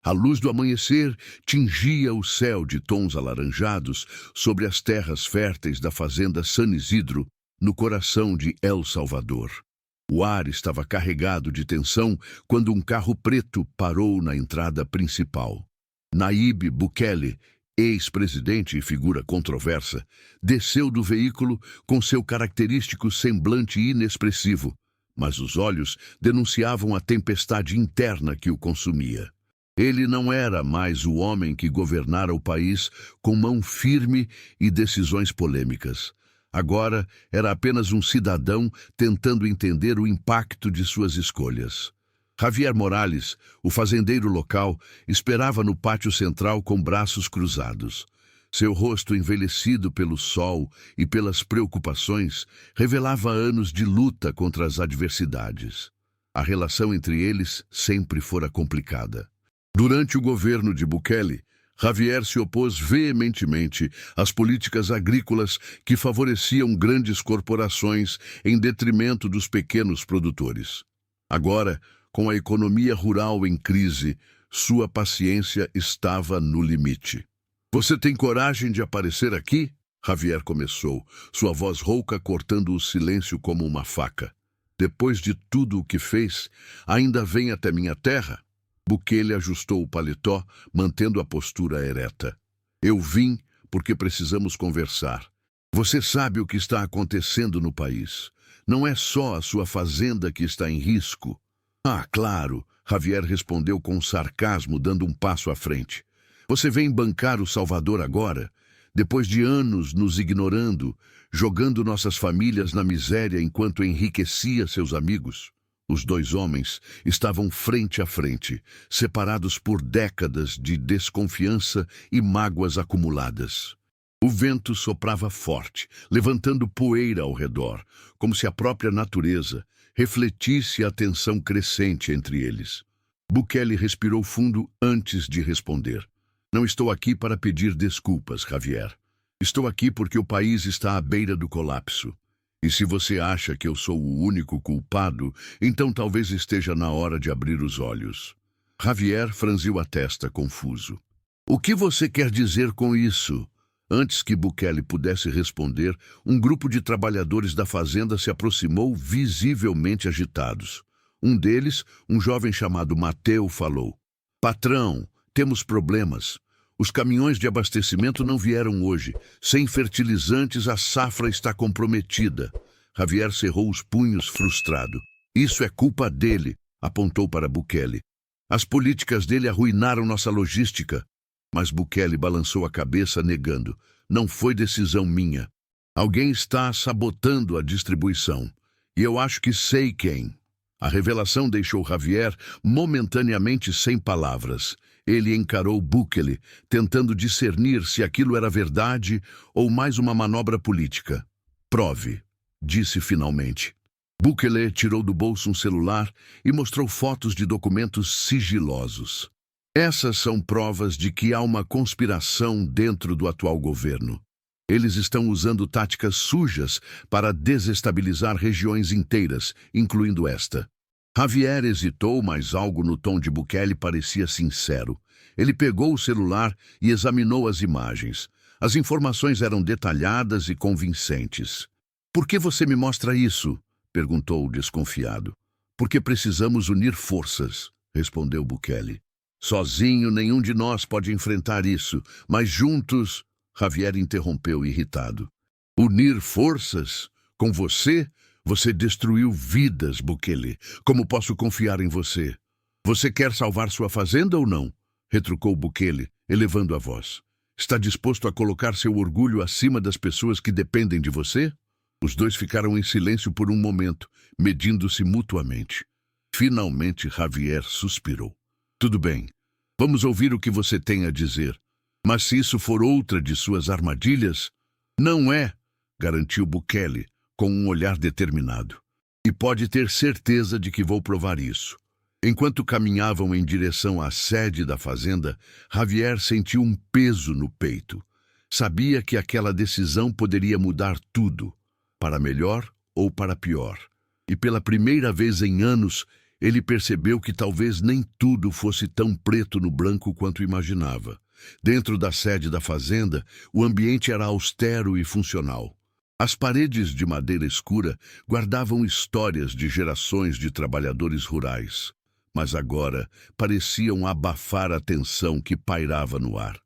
A luz do amanhecer tingia o céu de tons alaranjados sobre as terras férteis da fazenda San Isidro, no coração de El Salvador. O ar estava carregado de tensão quando um carro preto parou na entrada principal. Nayib Bukele, ex-presidente e figura controversa, desceu do veículo com seu característico semblante inexpressivo, mas os olhos denunciavam a tempestade interna que o consumia. Ele não era mais o homem que governara o país com mão firme e decisões polêmicas. Agora era apenas um cidadão tentando entender o impacto de suas escolhas. Javier Morales, o fazendeiro local, esperava no pátio central com braços cruzados. Seu rosto envelhecido pelo sol e pelas preocupações revelava anos de luta contra as adversidades. A relação entre eles sempre fora complicada. Durante o governo de Bukele, Javier se opôs veementemente às políticas agrícolas que favoreciam grandes corporações em detrimento dos pequenos produtores. Agora, com a economia rural em crise, sua paciência estava no limite. "Você tem coragem de aparecer aqui?" Javier começou, sua voz rouca cortando o silêncio como uma faca. "Depois de tudo o que fez, ainda vem até minha terra?" Bukele ajustou o paletó, mantendo a postura ereta. "Eu vim porque precisamos conversar. Você sabe o que está acontecendo no país. Não é só a sua fazenda que está em risco." "Ah, claro", Javier respondeu com sarcasmo, dando um passo à frente. "Você vem bancar o Salvador agora, depois de anos nos ignorando, jogando nossas famílias na miséria enquanto enriquecia seus amigos." Os dois homens estavam frente a frente, separados por décadas de desconfiança e mágoas acumuladas. O vento soprava forte, levantando poeira ao redor, como se a própria natureza refletisse a tensão crescente entre eles. Bukele respirou fundo antes de responder. "Não estou aqui para pedir desculpas, Javier. Estou aqui porque o país está à beira do colapso. E se você acha que eu sou o único culpado, então talvez esteja na hora de abrir os olhos." Javier franziu a testa, confuso. "O que você quer dizer com isso?" Antes que Bukele pudesse responder, um grupo de trabalhadores da fazenda se aproximou, visivelmente agitados. Um deles, um jovem chamado Mateu, falou: "Patrão, temos problemas. Os caminhões de abastecimento não vieram hoje. Sem fertilizantes, a safra está comprometida." Javier cerrou os punhos, frustrado. "Isso é culpa dele", apontou para Bukele. "As políticas dele arruinaram nossa logística." Mas Bukele balançou a cabeça, negando. "Não foi decisão minha. Alguém está sabotando a distribuição. E eu acho que sei quem." A revelação deixou Javier momentaneamente sem palavras. Ele encarou Bukele, tentando discernir se aquilo era verdade ou mais uma manobra política. "Prove", disse finalmente. Bukele tirou do bolso um celular e mostrou fotos de documentos sigilosos. "Essas são provas de que há uma conspiração dentro do atual governo. Eles estão usando táticas sujas para desestabilizar regiões inteiras, incluindo esta." Javier hesitou, mas algo no tom de Bukele parecia sincero. Ele pegou o celular e examinou as imagens. As informações eram detalhadas e convincentes. "Por que você me mostra isso?" perguntou desconfiado. "Porque precisamos unir forças", respondeu Bukele. "Sozinho, nenhum de nós pode enfrentar isso, mas juntos..." Javier interrompeu, irritado. "Unir forças? Com você? Você destruiu vidas, Bukele. Como posso confiar em você?" "Você quer salvar sua fazenda ou não?" retrucou Bukele, elevando a voz. "Está disposto a colocar seu orgulho acima das pessoas que dependem de você?" Os dois ficaram em silêncio por um momento, medindo-se mutuamente. Finalmente, Javier suspirou. "Tudo bem. Vamos ouvir o que você tem a dizer. Mas se isso for outra de suas armadilhas..." "Não é", garantiu Bukele, com um olhar determinado. "E pode ter certeza de que vou provar isso." Enquanto caminhavam em direção à sede da fazenda, Javier sentiu um peso no peito. Sabia que aquela decisão poderia mudar tudo, para melhor ou para pior. E pela primeira vez em anos, Ele percebeu que talvez nem tudo fosse tão preto no branco quanto imaginava. Dentro da sede da fazenda, o ambiente era austero e funcional. As paredes de madeira escura guardavam histórias de gerações de trabalhadores rurais, mas agora pareciam abafar a tensão que pairava no ar.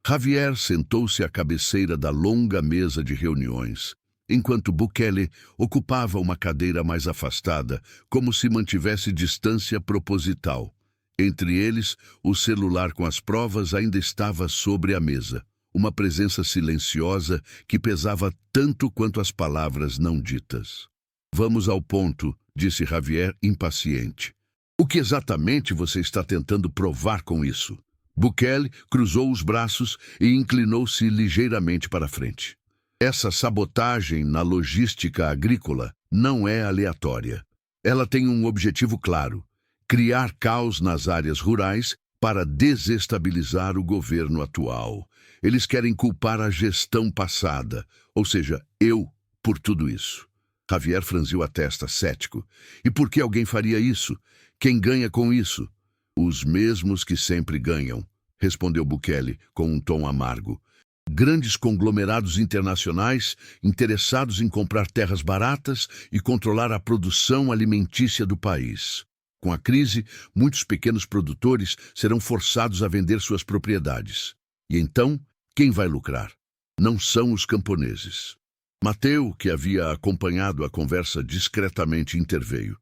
Javier sentou-se à cabeceira da longa mesa de reuniões, enquanto Bukele ocupava uma cadeira mais afastada, como se mantivesse distância proposital. Entre eles, o celular com as provas ainda estava sobre a mesa, uma presença silenciosa que pesava tanto quanto as palavras não ditas. Vamos ao ponto, disse Javier, impaciente. O que exatamente você está tentando provar com isso? Bukele cruzou os braços e inclinou-se ligeiramente para frente. Essa sabotagem na logística agrícola não é aleatória. Ela tem um objetivo claro: criar caos nas áreas rurais para desestabilizar o governo atual. Eles querem culpar a gestão passada, ou seja, eu, por tudo isso. Javier franziu a testa, cético. E por que alguém faria isso? Quem ganha com isso? Os mesmos que sempre ganham, respondeu Bukele com um tom amargo. Grandes conglomerados internacionais interessados em comprar terras baratas e controlar a produção alimentícia do país. Com a crise, muitos pequenos produtores serão forçados a vender suas propriedades. E então, quem vai lucrar? Não são os camponeses. Mateu, que havia acompanhado a conversa discretamente, interveio.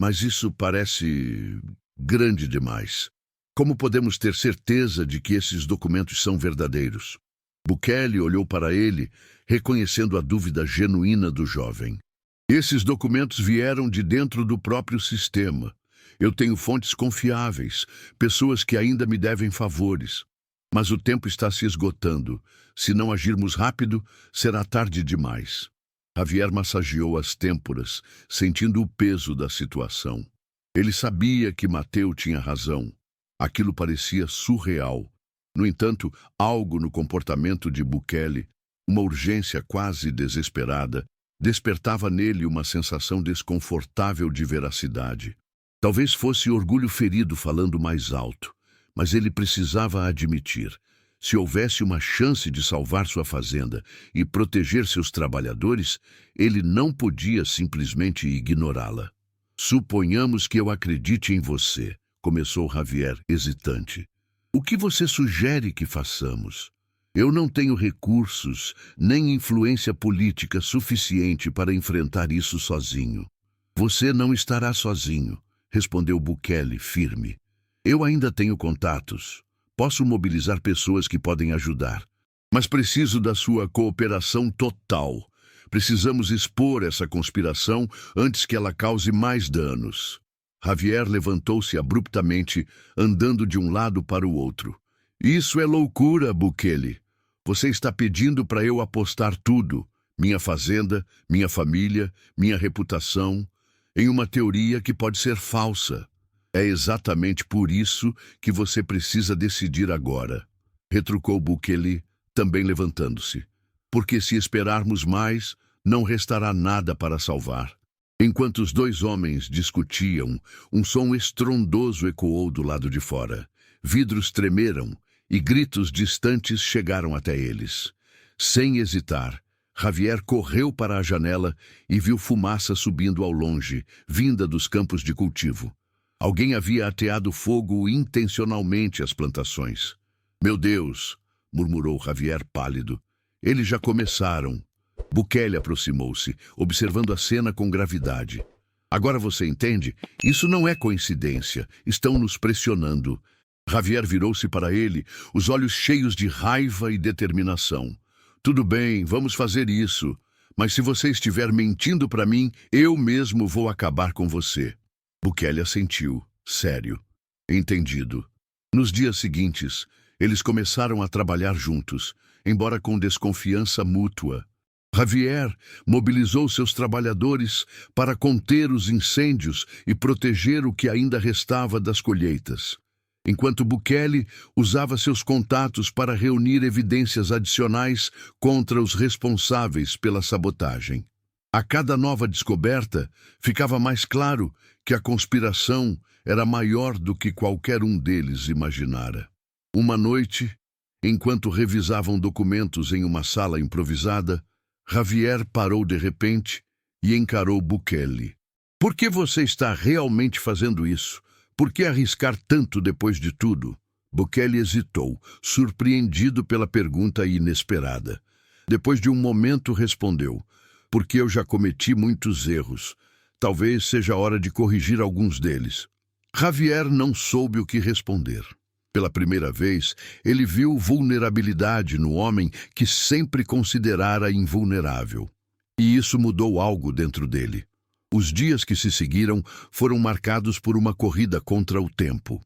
Mas isso parece grande demais. Como podemos ter certeza de que esses documentos são verdadeiros? Bukele olhou para ele, reconhecendo a dúvida genuína do jovem. Esses documentos vieram de dentro do próprio sistema. Eu tenho fontes confiáveis, pessoas que ainda me devem favores. Mas o tempo está se esgotando. Se não agirmos rápido, será tarde demais. Javier massageou as têmporas, sentindo o peso da situação. Ele sabia que Mateu tinha razão. Aquilo parecia surreal. No entanto, algo no comportamento de Bukele, uma urgência quase desesperada, despertava nele uma sensação desconfortável de veracidade. Talvez fosse orgulho ferido falando mais alto, mas ele precisava admitir. Se houvesse uma chance de salvar sua fazenda e proteger seus trabalhadores, ele não podia simplesmente ignorá-la. Suponhamos que eu acredite em você, começou Javier, hesitante. O que você sugere que façamos? Eu não tenho recursos nem influência política suficiente para enfrentar isso sozinho. Você não estará sozinho, respondeu Bukele, firme. Eu ainda tenho contatos. Posso mobilizar pessoas que podem ajudar. Mas preciso da sua cooperação total. Precisamos expor essa conspiração antes que ela cause mais danos. Javier levantou-se abruptamente, andando de um lado para o outro. Isso é loucura, Bukele. Você está pedindo para eu apostar tudo, minha fazenda, minha família, minha reputação, em uma teoria que pode ser falsa. É exatamente por isso que você precisa decidir agora, retrucou Bukele, também levantando-se. Porque se esperarmos mais, não restará nada para salvar. Enquanto os dois homens discutiam, um som estrondoso ecoou do lado de fora. Vidros tremeram e gritos distantes chegaram até eles. Sem hesitar, Javier correu para a janela e viu fumaça subindo ao longe, vinda dos campos de cultivo. Alguém havia ateado fogo intencionalmente às plantações. Meu Deus, murmurou Javier pálido. Eles já começaram. Bukele aproximou-se, observando a cena com gravidade. Agora você entende? Isso não é coincidência. Estão nos pressionando. Javier virou-se para ele, os olhos cheios de raiva e determinação. Tudo bem, vamos fazer isso. Mas se você estiver mentindo para mim, eu mesmo vou acabar com você. Bukele assentiu, sério. Entendido. Nos dias seguintes, eles começaram a trabalhar juntos, embora com desconfiança mútua. Javier mobilizou seus trabalhadores para conter os incêndios e proteger o que ainda restava das colheitas, enquanto Bukele usava seus contatos para reunir evidências adicionais contra os responsáveis pela sabotagem. A cada nova descoberta, ficava mais claro que a conspiração era maior do que qualquer um deles imaginara. Uma noite, enquanto revisavam documentos em uma sala improvisada, Javier parou de repente e encarou Bukele. Por que você está realmente fazendo isso? Por que arriscar tanto depois de tudo? Bukele hesitou, surpreendido pela pergunta inesperada. Depois de um momento respondeu: porque eu já cometi muitos erros. Talvez seja a hora de corrigir alguns deles. Javier não soube o que responder. Pela primeira vez, ele viu vulnerabilidade no homem que sempre considerara invulnerável. E isso mudou algo dentro dele. Os dias que se seguiram foram marcados por uma corrida contra o tempo.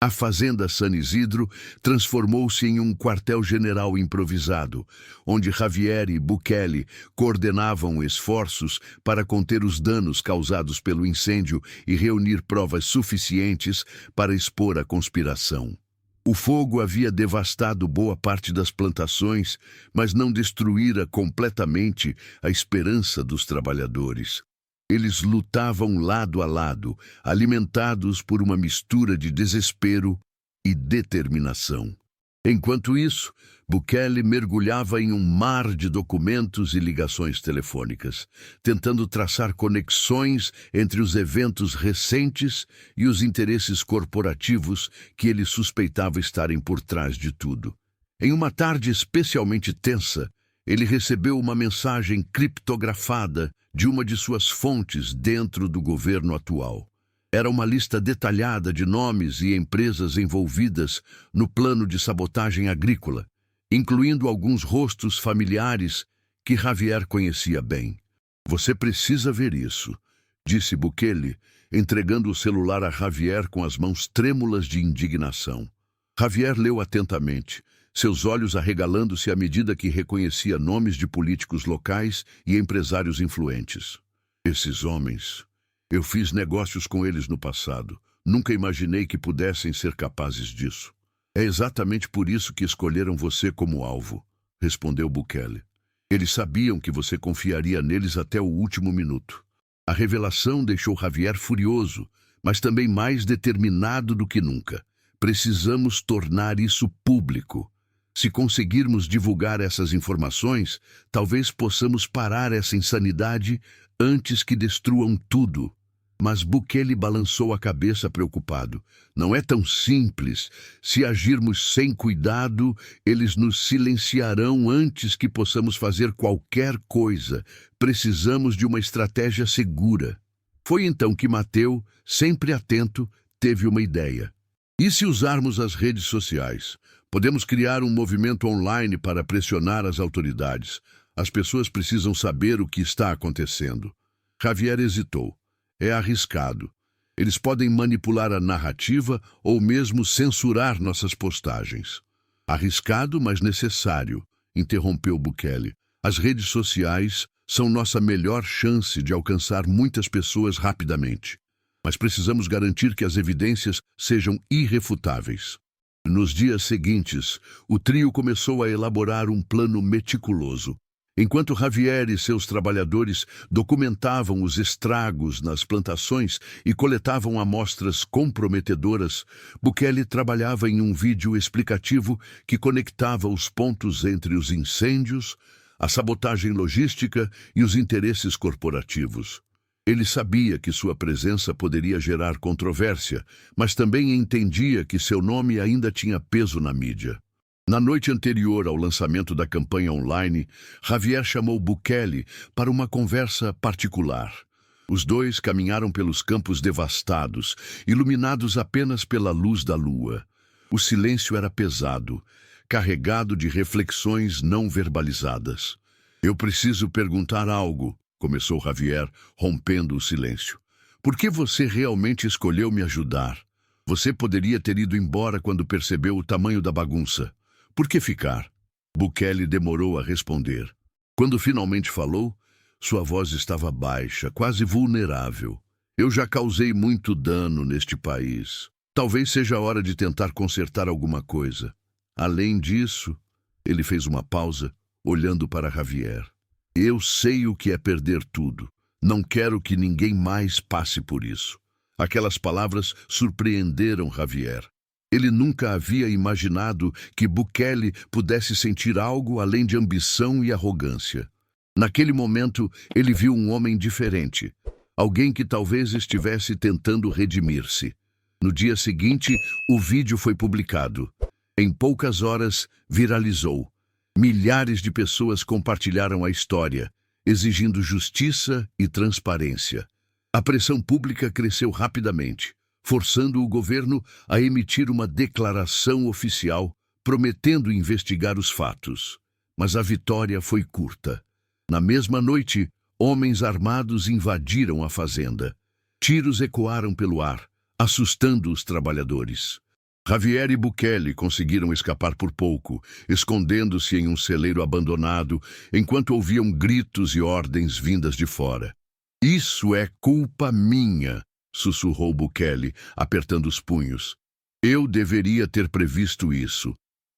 A fazenda San Isidro transformou-se em um quartel-general improvisado, onde Javier e Bukele coordenavam esforços para conter os danos causados pelo incêndio e reunir provas suficientes para expor a conspiração. O fogo havia devastado boa parte das plantações, mas não destruíra completamente a esperança dos trabalhadores. Eles lutavam lado a lado, alimentados por uma mistura de desespero e determinação. Enquanto isso, Bukele mergulhava em um mar de documentos e ligações telefônicas, tentando traçar conexões entre os eventos recentes e os interesses corporativos que ele suspeitava estarem por trás de tudo. Em uma tarde especialmente tensa, ele recebeu uma mensagem criptografada de uma de suas fontes dentro do governo atual. Era uma lista detalhada de nomes e empresas envolvidas no plano de sabotagem agrícola, incluindo alguns rostos familiares que Javier conhecia bem. Você precisa ver isso, disse Bukele, entregando o celular a Javier com as mãos trêmulas de indignação. Javier leu atentamente, seus olhos arregalando-se à medida que reconhecia nomes de políticos locais e empresários influentes. Esses homens, eu fiz negócios com eles no passado. Nunca imaginei que pudessem ser capazes disso. É exatamente por isso que escolheram você como alvo, respondeu Bukele. Eles sabiam que você confiaria neles até o último minuto. A revelação deixou Javier furioso, mas também mais determinado do que nunca. Precisamos tornar isso público. Se conseguirmos divulgar essas informações, talvez possamos parar essa insanidade antes que destruam tudo. Mas Bukele balançou a cabeça preocupado. Não é tão simples. Se agirmos sem cuidado, eles nos silenciarão antes que possamos fazer qualquer coisa. Precisamos de uma estratégia segura. Foi então que Mateu, sempre atento, teve uma ideia. E se usarmos as redes sociais? Podemos criar um movimento online para pressionar as autoridades. As pessoas precisam saber o que está acontecendo. Javier hesitou. É arriscado. Eles podem manipular a narrativa ou mesmo censurar nossas postagens. Arriscado, mas necessário, interrompeu Bukele. As redes sociais são nossa melhor chance de alcançar muitas pessoas rapidamente. Mas precisamos garantir que as evidências sejam irrefutáveis. Nos dias seguintes, o trio começou a elaborar um plano meticuloso. Enquanto Javier e seus trabalhadores documentavam os estragos nas plantações e coletavam amostras comprometedoras, Bukele trabalhava em um vídeo explicativo que conectava os pontos entre os incêndios, a sabotagem logística e os interesses corporativos. Ele sabia que sua presença poderia gerar controvérsia, mas também entendia que seu nome ainda tinha peso na mídia. Na noite anterior ao lançamento da campanha online, Javier chamou Bukele para uma conversa particular. Os dois caminharam pelos campos devastados, iluminados apenas pela luz da lua. O silêncio era pesado, carregado de reflexões não verbalizadas. Eu preciso perguntar algo, começou Javier, rompendo o silêncio. Por que você realmente escolheu me ajudar? Você poderia ter ido embora quando percebeu o tamanho da bagunça. Por que ficar? Bukele demorou a responder. Quando finalmente falou, sua voz estava baixa, quase vulnerável. Eu já causei muito dano neste país. Talvez seja a hora de tentar consertar alguma coisa. Além disso, ele fez uma pausa, olhando para Javier. Eu sei o que é perder tudo. Não quero que ninguém mais passe por isso. Aquelas palavras surpreenderam Javier. Ele nunca havia imaginado que Bukele pudesse sentir algo além de ambição e arrogância. Naquele momento, ele viu um homem diferente, alguém que talvez estivesse tentando redimir-se. No dia seguinte, o vídeo foi publicado. Em poucas horas, viralizou. Milhares de pessoas compartilharam a história, exigindo justiça e transparência. A pressão pública cresceu rapidamente, forçando o governo a emitir uma declaração oficial, prometendo investigar os fatos. Mas a vitória foi curta. Na mesma noite, homens armados invadiram a fazenda. Tiros ecoaram pelo ar, assustando os trabalhadores. Javier e Bukele conseguiram escapar por pouco, escondendo-se em um celeiro abandonado, enquanto ouviam gritos e ordens vindas de fora. "Isso é culpa minha", sussurrou Bukele, apertando os punhos. "Eu deveria ter previsto isso."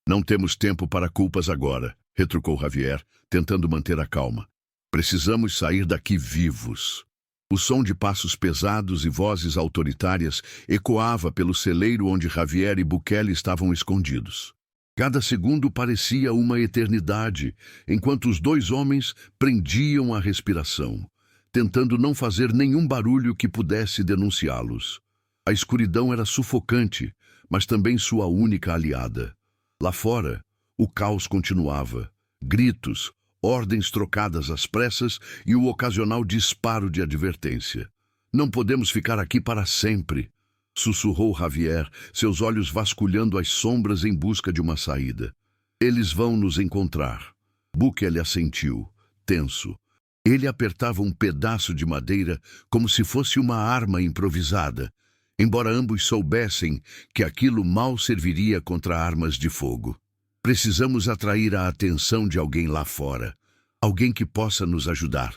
"Não temos tempo para culpas agora", retrucou Javier, tentando manter a calma. "Precisamos sair daqui vivos." O som de passos pesados e vozes autoritárias ecoava pelo celeiro onde Javier e Bukele estavam escondidos. Cada segundo parecia uma eternidade, enquanto os dois homens prendiam a respiração, tentando não fazer nenhum barulho que pudesse denunciá-los. A escuridão era sufocante, mas também sua única aliada. Lá fora, o caos continuava. Gritos, ordens trocadas às pressas e o ocasional disparo de advertência. "Não podemos ficar aqui para sempre", sussurrou Javier, seus olhos vasculhando as sombras em busca de uma saída. "Eles vão nos encontrar." Bukele assentiu, tenso. Ele apertava um pedaço de madeira como se fosse uma arma improvisada, embora ambos soubessem que aquilo mal serviria contra armas de fogo. "Precisamos atrair a atenção de alguém lá fora. Alguém que possa nos ajudar."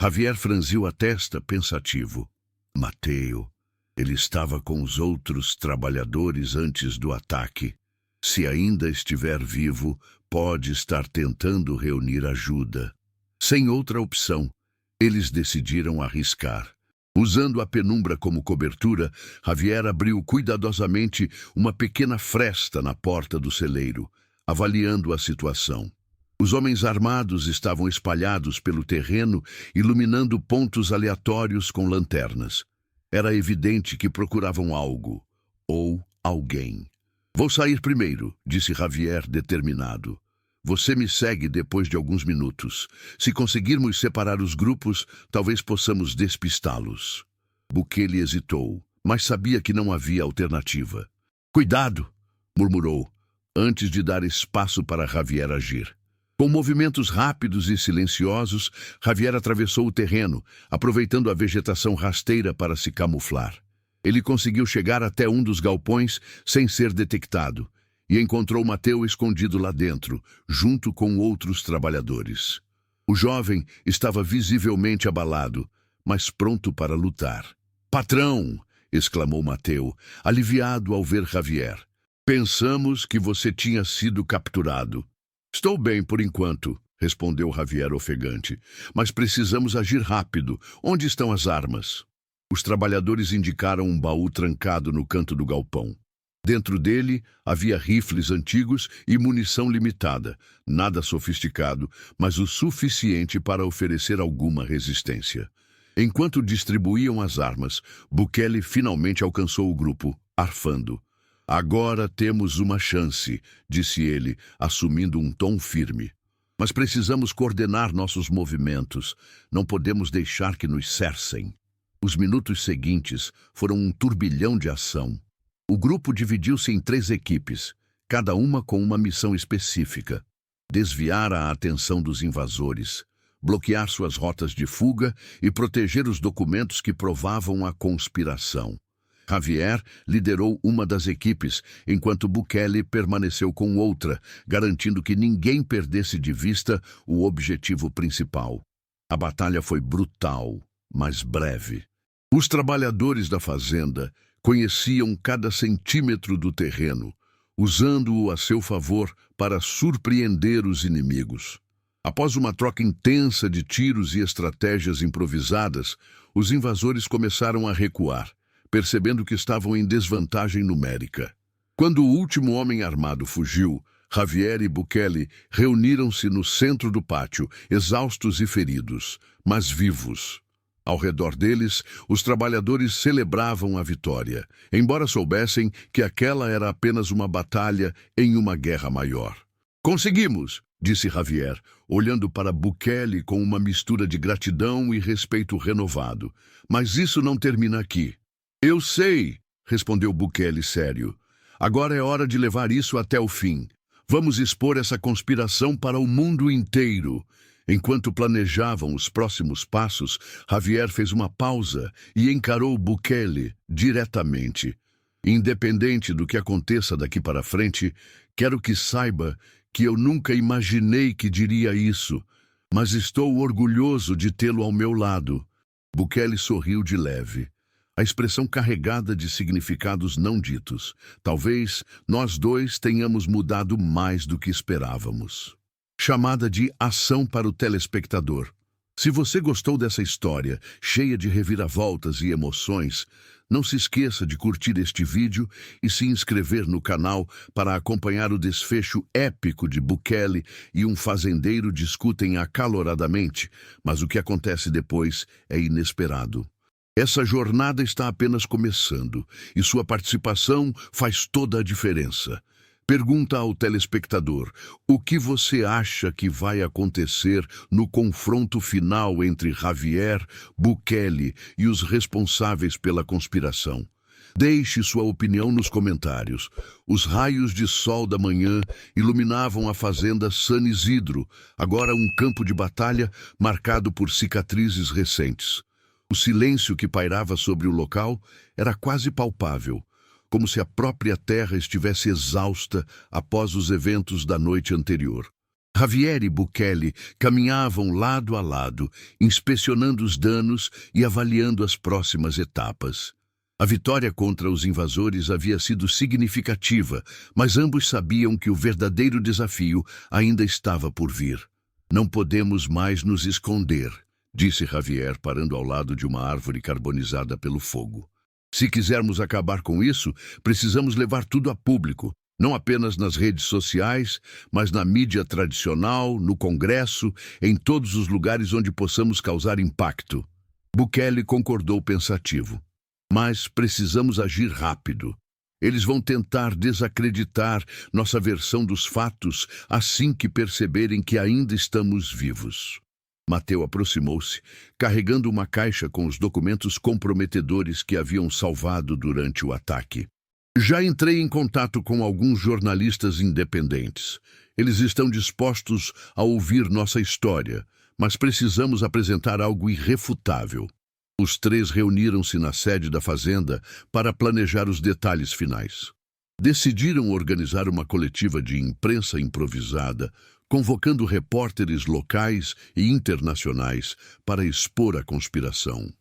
Javier franziu a testa, pensativo. Mateo. Ele estava com os outros trabalhadores antes do ataque. Se ainda estiver vivo, pode estar tentando reunir ajuda. Sem outra opção, eles decidiram arriscar. Usando a penumbra como cobertura, Javier abriu cuidadosamente uma pequena fresta na porta do celeiro, avaliando a situação. Os homens armados estavam espalhados pelo terreno, iluminando pontos aleatórios com lanternas. Era evidente que procuravam algo, ou alguém. "Vou sair primeiro", disse Javier, determinado. "Você me segue depois de alguns minutos. Se conseguirmos separar os grupos, talvez possamos despistá-los." Bukele hesitou, mas sabia que não havia alternativa. "Cuidado", murmurou, antes de dar espaço para Javier agir. Com movimentos rápidos e silenciosos, Javier atravessou o terreno, aproveitando a vegetação rasteira para se camuflar. Ele conseguiu chegar até um dos galpões sem ser detectado e encontrou Mateo escondido lá dentro, junto com outros trabalhadores. O jovem estava visivelmente abalado, mas pronto para lutar. "Patrão!" exclamou Mateo, aliviado ao ver Javier. "Pensamos que você tinha sido capturado." "Estou bem por enquanto", respondeu Javier ofegante, "mas precisamos agir rápido. Onde estão as armas?" Os trabalhadores indicaram um baú trancado no canto do galpão. Dentro dele havia rifles antigos e munição limitada, nada sofisticado, mas o suficiente para oferecer alguma resistência. Enquanto distribuíam as armas, Bukele finalmente alcançou o grupo, arfando. "Agora temos uma chance", disse ele, assumindo um tom firme. "Mas precisamos coordenar nossos movimentos. Não podemos deixar que nos cercem." Os minutos seguintes foram um turbilhão de ação. O grupo dividiu-se em 3 equipes, cada uma com uma missão específica: desviar a atenção dos invasores, bloquear suas rotas de fuga e proteger os documentos que provavam a conspiração. Javier liderou uma das equipes, enquanto Bukele permaneceu com outra, garantindo que ninguém perdesse de vista o objetivo principal. A batalha foi brutal, mas breve. Os trabalhadores da fazenda conheciam cada centímetro do terreno, usando-o a seu favor para surpreender os inimigos. Após uma troca intensa de tiros e estratégias improvisadas, os invasores começaram a recuar, percebendo que estavam em desvantagem numérica. Quando o último homem armado fugiu, Javier e Bukele reuniram-se no centro do pátio, exaustos e feridos, mas vivos. Ao redor deles, os trabalhadores celebravam a vitória, embora soubessem que aquela era apenas uma batalha em uma guerra maior. "Conseguimos!", disse Javier, olhando para Bukele com uma mistura de gratidão e respeito renovado. "Mas isso não termina aqui." "Eu sei", respondeu Bukele sério. "Agora é hora de levar isso até o fim. Vamos expor essa conspiração para o mundo inteiro." Enquanto planejavam os próximos passos, Javier fez uma pausa e encarou Bukele diretamente. "Independente do que aconteça daqui para frente, quero que saiba que eu nunca imaginei que diria isso, mas estou orgulhoso de tê-lo ao meu lado." Bukele sorriu de leve, a expressão carregada de significados não ditos. "Talvez nós dois tenhamos mudado mais do que esperávamos." Chamada de ação para o telespectador. Se você gostou dessa história, cheia de reviravoltas e emoções, não se esqueça de curtir este vídeo e se inscrever no canal para acompanhar o desfecho épico de Bukele e um fazendeiro discutem acaloradamente, mas o que acontece depois é inesperado. Essa jornada está apenas começando e sua participação faz toda a diferença. Pergunta ao telespectador: o que você acha que vai acontecer no confronto final entre Javier, Bukele e os responsáveis pela conspiração? Deixe sua opinião nos comentários. Os raios de sol da manhã iluminavam a fazenda San Isidro, agora um campo de batalha marcado por cicatrizes recentes. O silêncio que pairava sobre o local era quase palpável, como se a própria terra estivesse exausta após os eventos da noite anterior. Javier e Bukele caminhavam lado a lado, inspecionando os danos e avaliando as próximas etapas. A vitória contra os invasores havia sido significativa, mas ambos sabiam que o verdadeiro desafio ainda estava por vir. "Não podemos mais nos esconder", disse Javier, parando ao lado de uma árvore carbonizada pelo fogo. "Se quisermos acabar com isso, precisamos levar tudo a público, não apenas nas redes sociais, mas na mídia tradicional, no Congresso, em todos os lugares onde possamos causar impacto." Bukele concordou pensativo. "Mas precisamos agir rápido. Eles vão tentar desacreditar nossa versão dos fatos assim que perceberem que ainda estamos vivos." Mateu aproximou-se, carregando uma caixa com os documentos comprometedores que haviam salvado durante o ataque. "Já entrei em contato com alguns jornalistas independentes. Eles estão dispostos a ouvir nossa história, mas precisamos apresentar algo irrefutável." Os três reuniram-se na sede da fazenda para planejar os detalhes finais. Decidiram organizar uma coletiva de imprensa improvisada, convocando repórteres locais e internacionais para expor a conspiração.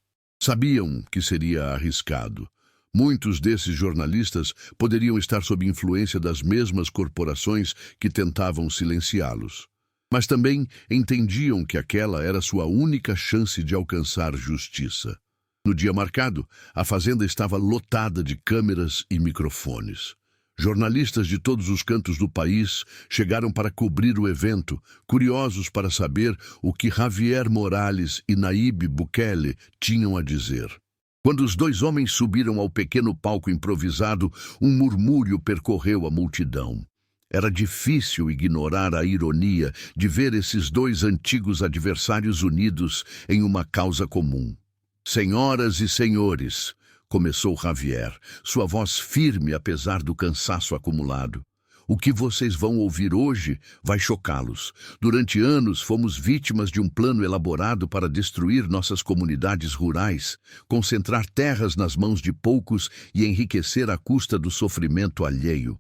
Sabiam que seria arriscado. Muitos desses jornalistas poderiam estar sob influência das mesmas corporações que tentavam silenciá-los. Mas também entendiam que aquela era sua única chance de alcançar justiça. No dia marcado, a fazenda estava lotada de câmeras e microfones. Jornalistas de todos os cantos do país chegaram para cobrir o evento, curiosos para saber o que Javier Morales e Nayib Bukele tinham a dizer. Quando os dois homens subiram ao pequeno palco improvisado, um murmúrio percorreu a multidão. Era difícil ignorar a ironia de ver esses dois antigos adversários unidos em uma causa comum. "Senhoras e senhores", começou Javier, sua voz firme apesar do cansaço acumulado. "O que vocês vão ouvir hoje vai chocá-los. Durante anos fomos vítimas de um plano elaborado para destruir nossas comunidades rurais, concentrar terras nas mãos de poucos e enriquecer à custa do sofrimento alheio."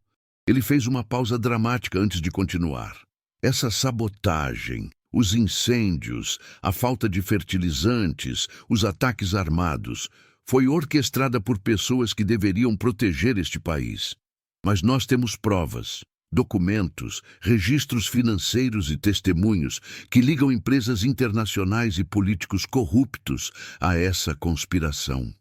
Ele fez uma pausa dramática antes de continuar. "Essa sabotagem, os incêndios, a falta de fertilizantes, os ataques armados, foi orquestrada por pessoas que deveriam proteger este país. Mas nós temos provas, documentos, registros financeiros e testemunhos que ligam empresas internacionais e políticos corruptos a essa conspiração."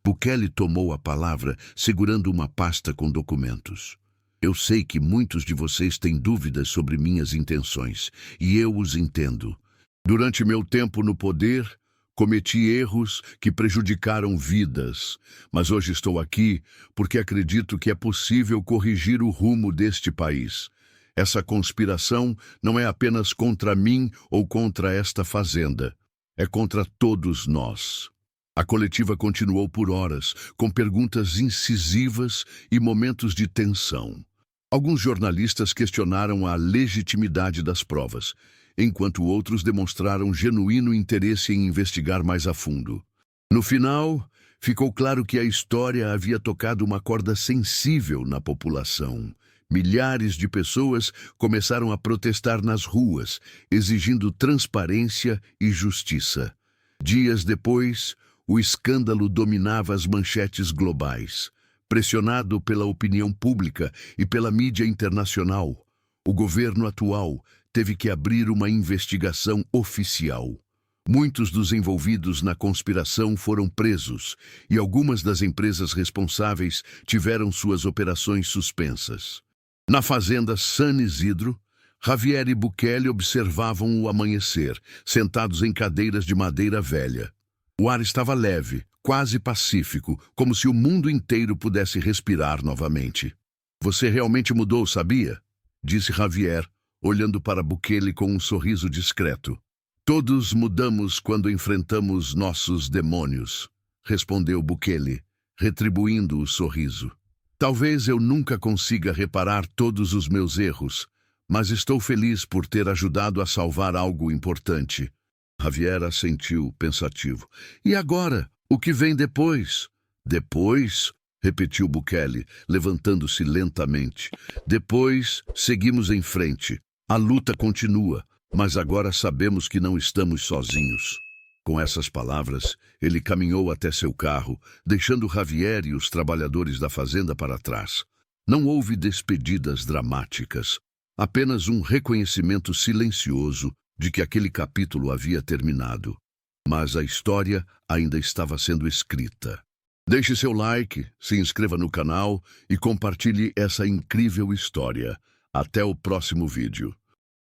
Bukele tomou a palavra, segurando uma pasta com documentos. Eu sei que muitos de vocês têm dúvidas sobre minhas intenções, e eu os entendo. Durante meu tempo no poder, cometi erros que prejudicaram vidas, mas hoje estou aqui porque acredito que é possível corrigir o rumo deste país. Essa conspiração não é apenas contra mim ou contra esta fazenda, é contra todos nós. A coletiva continuou por horas, com perguntas incisivas e momentos de tensão. Alguns jornalistas questionaram a legitimidade das provas, enquanto outros demonstraram genuíno interesse em investigar mais a fundo. No final, ficou claro que a história havia tocado uma corda sensível na população. Milhares de pessoas começaram a protestar nas ruas, exigindo transparência e justiça. Dias depois, o escândalo dominava as manchetes globais. Pressionado pela opinião pública e pela mídia internacional, o governo atual teve que abrir uma investigação oficial. Muitos dos envolvidos na conspiração foram presos e algumas das empresas responsáveis tiveram suas operações suspensas. Na fazenda San Isidro, Javier e Bukele observavam o amanhecer, sentados em cadeiras de madeira velha. O ar estava leve, quase pacífico, como se o mundo inteiro pudesse respirar novamente. Você realmente mudou, sabia? Disse Javier, olhando para Bukele com um sorriso discreto. Todos mudamos quando enfrentamos nossos demônios, respondeu Bukele, retribuindo o sorriso. Talvez eu nunca consiga reparar todos os meus erros, mas estou feliz por ter ajudado a salvar algo importante. Javier assentiu, pensativo. E agora? O que vem depois? Depois? Repetiu Bukele, levantando-se lentamente. Depois, seguimos em frente. A luta continua, mas agora sabemos que não estamos sozinhos. Com essas palavras, ele caminhou até seu carro, deixando Javier e os trabalhadores da fazenda para trás. Não houve despedidas dramáticas, apenas um reconhecimento silencioso de que aquele capítulo havia terminado. Mas a história ainda estava sendo escrita. Deixe seu like, se inscreva no canal e compartilhe essa incrível história. Até o próximo vídeo.